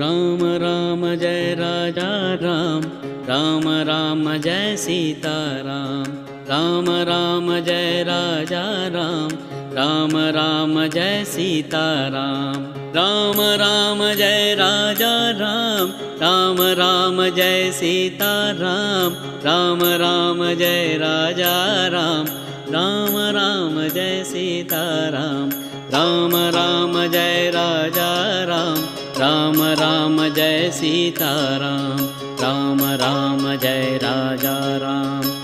Ram Ram Jai Raja Ram, Ram Ram Jai Sita Ram. Ram Ram Jai Raja Ram, Ram Ram Jai Sita Ram. Ram Ram Jai Raja Ram, Ram Ram Jai Sita Ram. Ram Ram Jai Raja Ram, Ram Ram Jai Sita Ram. Ram Ram Jai Raja Ram, Ram Ram Jai Sita Ram. Ram Ram Jai Raja Ram.